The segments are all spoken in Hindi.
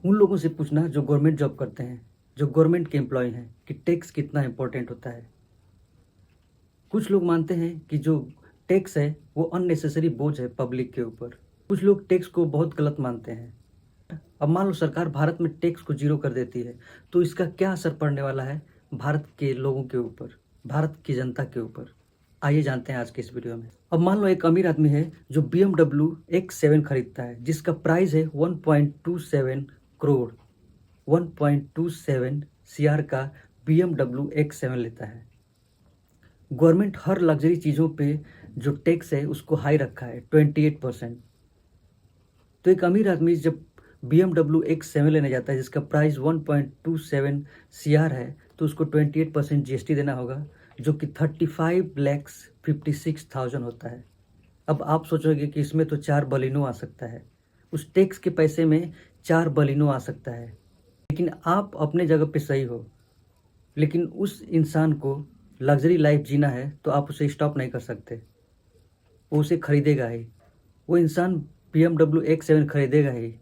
उन लोगों से पूछना जो गवर्नमेंट जॉब करते हैं, जो गवर्नमेंट के एम्प्लॉय हैं, कि टैक्स कितना इम्पोर्टेंट होता है। कुछ लोग मानते हैं कि जो टैक्स है वो अननेसेसरी बोझ है पब्लिक के ऊपर। कुछ लोग टैक्स को बहुत गलत मानते हैं। अब मान लो सरकार भारत में टैक्स को जीरो कर देती है, तो इसका क्या असर पड़ने वाला है भारत के लोगों के ऊपर, भारत की जनता के ऊपर। आइए जानते हैं आज के इस वीडियो में। अब मान लो एक अमीर आदमी है जो BMW X7 खरीदता है, जिसका प्राइस है 1.27 करोड़। 1.27 CR का BMW X7 लेता है। गवर्नमेंट हर लग्जरी चीज़ों पे जो टैक्स है उसको हाई रखा है 28%। तो एक अमीर आदमी जब BMW X7 लेने जाता है जिसका प्राइस 1.27 CR है, तो उसको 28% GST देना होगा, जो कि 35,56,000 होता है। अब आप सोचोगे कि इसमें तो 4 बलिनो आ सकता है, उस टैक्स के पैसे में 4 बलिनो आ सकता है। लेकिन आप अपने जगह पे सही हो, लेकिन उस इंसान को लग्जरी लाइफ जीना है तो आप उसे स्टॉप नहीं कर सकते। वो उसे खरीदेगा ही, वो इंसान BMW X7 खरीदेगा ही,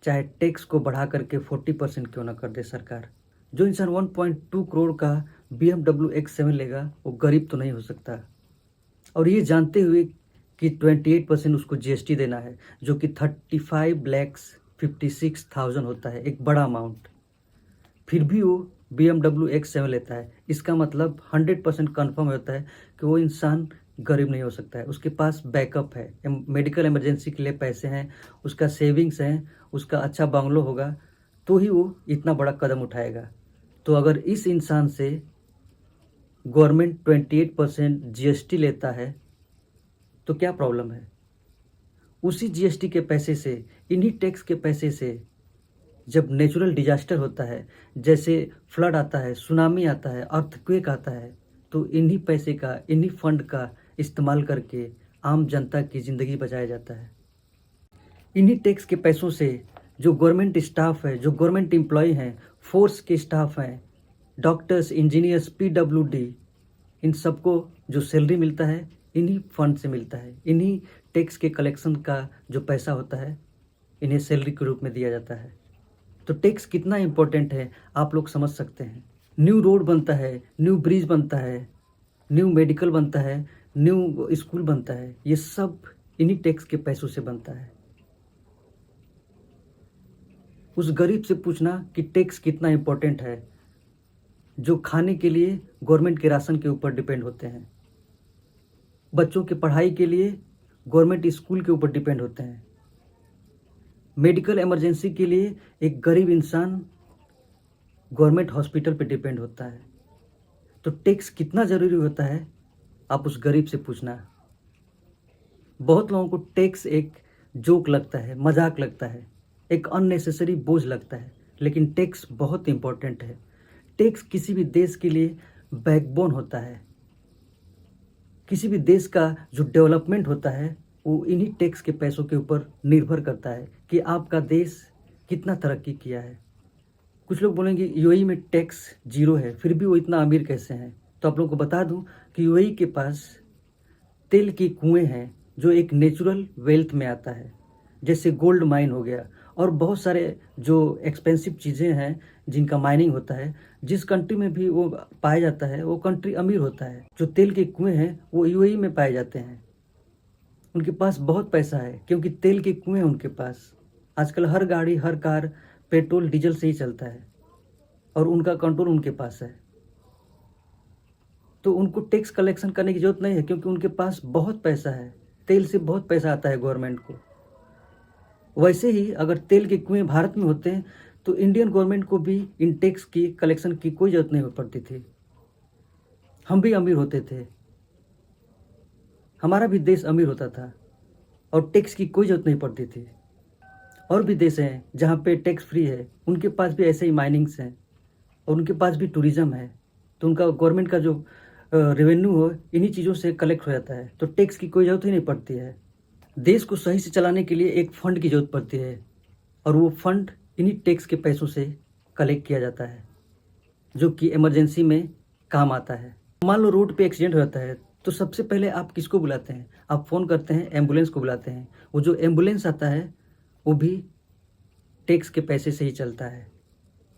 चाहे टैक्स को बढ़ा करके 40% क्यों ना कर दे सरकार। जो इंसान 1.2 करोड़ का BMW X7 लेगा वो गरीब तो नहीं हो सकता। और ये जानते हुए कि 28% उसको GST देना है, जो कि 35,56,000 होता है, एक बड़ा अमाउंट। फिर भी वो BMW X7 लेता है। इसका मतलब 100% कन्फर्म होता है कि वो इंसान गरीब नहीं हो सकता है। उसके पास बैकअप है, मेडिकल इमरजेंसी के लिए पैसे हैं, उसका सेविंग्स हैं, उसका अच्छा बंगलो होगा, तो ही वो इतना बड़ा कदम उठाएगा। तो अगर इस इंसान से गवर्नमेंट 28% GST लेता है तो क्या प्रॉब्लम है। उसी GST के पैसे से, इन्हीं टैक्स के पैसे से जब नेचुरल डिजास्टर होता है, जैसे फ्लड आता है, सुनामी आता है, अर्थक्वेक आता है, तो इन्हीं पैसे का, इन्हीं फंड का इस्तेमाल करके आम जनता की ज़िंदगी बचाया जाता है। इन्हीं टैक्स के पैसों से जो गवर्नमेंट स्टाफ है, जो गवर्नमेंट एम्प्लॉय हैं, फोर्स के स्टाफ हैं, डॉक्टर्स, इंजीनियर्स, PWD, इन सबको जो सैलरी मिलता है इन्हीं फंड से मिलता है। इन्हीं टैक्स के कलेक्शन का जो पैसा होता है इन्हें सैलरी के रूप में दिया जाता है। तो टैक्स कितना इम्पोर्टेंट है आप लोग समझ सकते हैं। न्यू रोड बनता है, न्यू ब्रिज बनता है, न्यू मेडिकल बनता है, न्यू स्कूल बनता है, ये सब इन्हीं टैक्स के पैसों से बनता है। उस गरीब से पूछना कि टैक्स कितना इम्पोर्टेंट है, जो खाने के लिए गवर्नमेंट के राशन के ऊपर डिपेंड होते हैं, बच्चों की पढ़ाई के लिए गवर्नमेंट स्कूल के ऊपर डिपेंड होते हैं, मेडिकल इमरजेंसी के लिए एक गरीब इंसान गवर्नमेंट हॉस्पिटल पे डिपेंड होता है। तो टैक्स कितना ज़रूरी होता है आप उस गरीब से पूछना। बहुत लोगों को टैक्स एक जोक लगता है, मजाक लगता है, एक अननेसेसरी बोझ लगता है, लेकिन टैक्स बहुत इंपॉर्टेंट है। टैक्स किसी भी देश के लिए बैकबोन होता है। किसी भी देश का जो डेवलपमेंट होता है वो इन्हीं टैक्स के पैसों के ऊपर निर्भर करता है कि आपका देश कितना तरक्की किया है। कुछ लोग बोलेंगे UAE में टैक्स जीरो है, फिर भी वो इतना अमीर कैसे हैं। तो आप लोगों को बता दूं कि UAE के पास तेल के कुएं हैं जो एक नेचुरल वेल्थ में आता है, जैसे गोल्ड माइन हो गया और बहुत सारे जो एक्सपेंसिव चीज़ें हैं जिनका माइनिंग होता है। जिस कंट्री में भी वो पाया जाता है वो कंट्री अमीर होता है। जो तेल के कुएं हैं वो UAE में पाए जाते हैं। उनके पास बहुत पैसा है क्योंकि तेल के कुएं हैं उनके पास। आजकल हर गाड़ी, हर कार पेट्रोल डीजल से ही चलता है और उनका कंट्रोल उनके पास है। तो उनको टैक्स कलेक्शन करने की जरूरत नहीं है क्योंकि उनके पास बहुत पैसा है। तेल से बहुत पैसा आता है गवर्नमेंट को। वैसे ही अगर तेल के कुएं भारत में होते हैं तो इंडियन गवर्नमेंट को भी इन टैक्स की कलेक्शन की कोई ज़रूरत नहीं पड़ती थी। हम भी अमीर होते थे, हमारा भी देश अमीर होता था और टैक्स की कोई ज़रूरत नहीं पड़ती थी। और भी देश हैं जहाँ पे टैक्स फ्री है, उनके पास भी ऐसे ही माइनिंग्स हैं और उनके पास भी टूरिज़्म है, तो उनका गवर्नमेंट का जो रेवेन्यू हो इन्हीं चीज़ों से कलेक्ट हो जाता है। तो टैक्स की कोई ज़रूरत ही नहीं पड़ती है। देश को सही से चलाने के लिए एक फ़ंड की ज़रूरत पड़ती है और वो फंड इन्हीं टैक्स के पैसों से कलेक्ट किया जाता है, जो कि इमरजेंसी में काम आता है। मान लो रोड पे एक्सीडेंट हो जाता है तो सबसे पहले आप किसको बुलाते हैं? आप फ़ोन करते हैं, एम्बुलेंस को बुलाते हैं। वो जो एम्बुलेंस आता है वो भी टैक्स के पैसे से ही चलता है।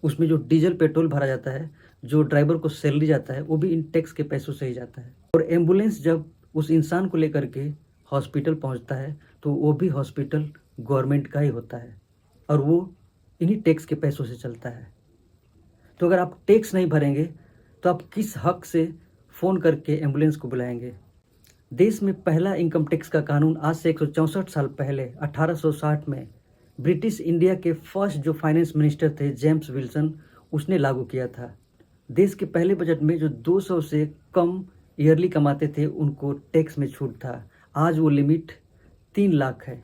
उसमें जो डीजल पेट्रोल भरा जाता है, जो ड्राइवर को सैलरी जाता है, वो भी इन टैक्स के पैसों से ही जाता है। और एम्बुलेंस जब उस इंसान को लेकर के हॉस्पिटल पहुंचता है तो वो भी हॉस्पिटल गवर्नमेंट का ही होता है और वो इन्हीं टैक्स के पैसों से चलता है। तो अगर आप टैक्स नहीं भरेंगे तो आप किस हक से फ़ोन करके एम्बुलेंस को बुलाएंगे? देश में पहला इनकम टैक्स का कानून आज से 164 साल पहले 1860 में ब्रिटिश इंडिया के फर्स्ट जो फाइनेंस मिनिस्टर थे जेम्स विल्सन, उसने लागू किया था। देश के पहले बजट में जो 200 से कम ईयरली कमाते थे उनको टैक्स में छूट था। आज वो लिमिट 3 लाख है।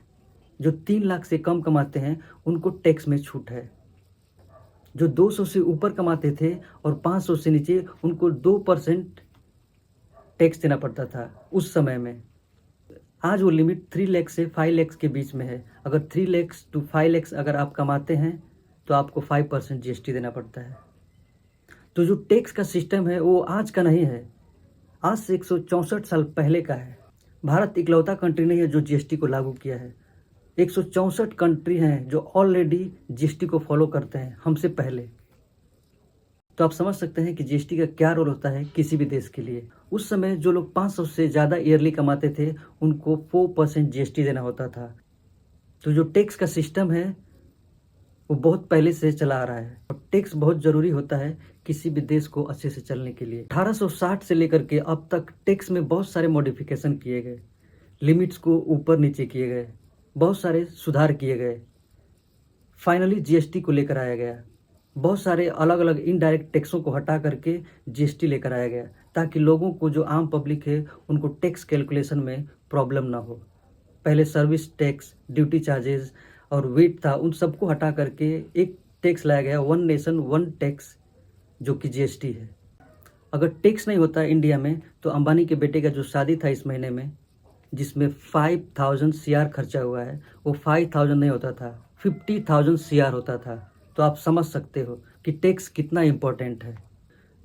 जो 3 लाख से कम कमाते हैं उनको टैक्स में छूट है। जो 200 से ऊपर कमाते थे और 500 से नीचे उनको 2% टैक्स देना पड़ता था उस समय में। आज वो लिमिट 3 लाख से 5 लाख के बीच में है। अगर 3 लाख to 5 लाख अगर आप कमाते हैं तो आपको 5% जीएसटी देना पड़ता है। तो जो टैक्स का सिस्टम है वो आज का नहीं है, आज से 164 साल पहले का है। भारत इकलौता कंट्री नहीं है जो जीएसटी को लागू किया है। 164 कंट्री हैं जो ऑलरेडी जीएसटी को फॉलो करते हैं हमसे पहले। तो आप समझ सकते हैं कि जीएसटी का क्या रोल होता है किसी भी देश के लिए। उस समय जो लोग 500 से ज़्यादा ईयरली कमाते थे उनको 4% जीएसटी देना होता था। तो जो टैक्स का सिस्टम है वो बहुत पहले से चला आ रहा है और टैक्स बहुत ज़रूरी होता है किसी भी देश को अच्छे से चलने के लिए। 1860 से लेकर के अब तक टैक्स में बहुत सारे मॉडिफिकेशन किए गए, लिमिट्स को ऊपर नीचे किए गए, बहुत सारे सुधार किए गए। फाइनली जीएसटी को लेकर आया गया। बहुत सारे अलग अलग इनडायरेक्ट टैक्सों को हटा करके जीएसटी लेकर आया गया ताकि लोगों को, जो आम पब्लिक है, उनको टैक्स कैलकुलेशन में प्रॉब्लम ना हो। पहले सर्विस टैक्स, ड्यूटी चार्जेस और वेट था, उन सबको हटा करके एक टैक्स लाया गया, वन नेशन वन टैक्स, जो कि जीएसटी है। अगर टैक्स नहीं होता इंडिया में तो अंबानी के बेटे का जो शादी था इस महीने में, जिसमें 5000 CR खर्चा हुआ है, वो 5000 नहीं होता था, 50,000 CR होता था। तो आप समझ सकते हो कि टैक्स कितना इम्पोर्टेंट है।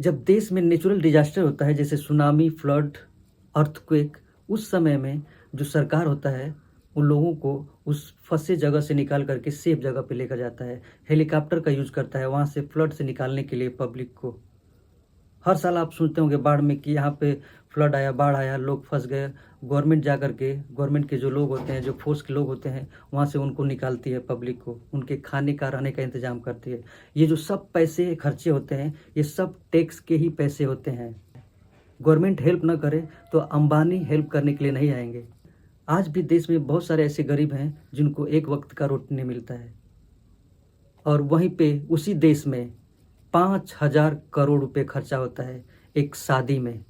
जब देश में नेचुरल डिजास्टर होता है जैसे सुनामी, फ्लड, अर्थक्वेक, उस समय में जो सरकार होता है उन लोगों को उस फंसे जगह से निकाल करके सेफ जगह पे लेकर जाता है, हेलीकॉप्टर का यूज करता है वहाँ से फ्लड से निकालने के लिए पब्लिक को। हर साल आप सुनते होंगे बाढ़ में कि यहाँ पे फ्लड आया, बाढ़ आया, लोग फंस गए। गवर्नमेंट जा करके, गवर्नमेंट के जो लोग होते हैं, जो फोर्स के लोग होते हैं, वहाँ से उनको निकालती है, पब्लिक को उनके खाने का, रहने का इंतजाम करती है। ये जो सब पैसे खर्चे होते हैं ये सब टैक्स के ही पैसे होते हैं। गवर्नमेंट हेल्प ना करे तो अंबानी हेल्प करने के लिए नहीं आएंगे। आज भी देश में बहुत सारे ऐसे गरीब हैं जिनको एक वक्त का रोटी नहीं मिलता है और वहीं पे उसी देश में 5000 करोड़ रुपए खर्चा होता है एक शादी में।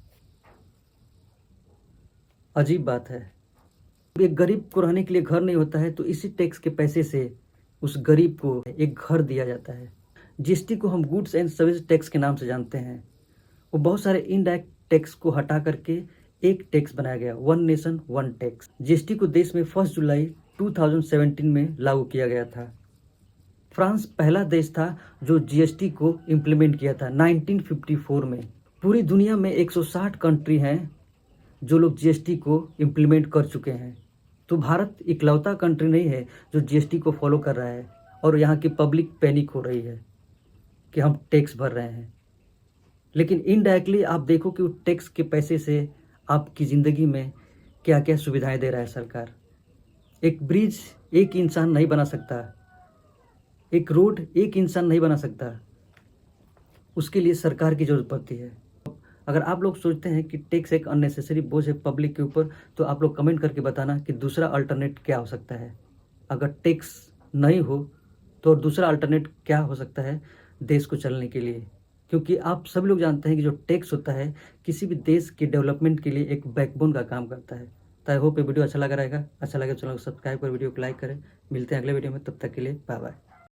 अजीब बात है। एक गरीब को रहने के लिए घर नहीं होता है तो इसी टैक्स के पैसे से उस गरीब को एक घर दिया जाता है। जीएसटी को हम गुड्स एंड सर्विस टैक्स के नाम से जानते हैं। वो बहुत सारे इनडायरेक्ट टैक्स को हटा करके एक टैक्स बनाया गया, one nation one tax. GST को देश में 1 जुलाई 2017 में लागू किया गया था। फ्रांस पहला देश था जो जीएसटी को इम्प्लीमेंट किया था 1954 में। पूरी दुनिया में 160 कंट्री हैं जो लोग जीएसटी को इम्प्लीमेंट कर चुके हैं। तो भारत इकलौता कंट्री नहीं है जो जीएसटी को फॉलो कर रहा है और यहाँ की पब्लिक पैनिक हो रही है कि हम टैक्स भर रहे हैं। लेकिन इनडायरेक्टली आप देखो कि उस टैक्स के पैसे से आपकी ज़िंदगी में क्या क्या सुविधाएं दे रहा है सरकार। एक ब्रिज एक इंसान नहीं बना सकता, एक रोड एक इंसान नहीं बना सकता, उसके लिए सरकार की जरूरत पड़ती है। अगर आप लोग सोचते हैं कि टैक्स एक अननेसेसरी बोझ है पब्लिक के ऊपर तो आप लोग कमेंट करके बताना कि दूसरा अल्टरनेट क्या हो सकता है। अगर टैक्स नहीं हो तो दूसरा अल्टरनेट क्या हो सकता है देश को चलने के लिए, क्योंकि आप सभी लोग जानते हैं कि जो टैक्स होता है किसी भी देश के डेवलपमेंट के लिए एक बैकबोन का काम करता है। तो आई होप ये वीडियो अच्छा लगा रहेगा। अच्छा लगे तो चैनल को सब्सक्राइब कर, वीडियो को लाइक करें। मिलते हैं अगले वीडियो में, तब तक के लिए बाय बाय।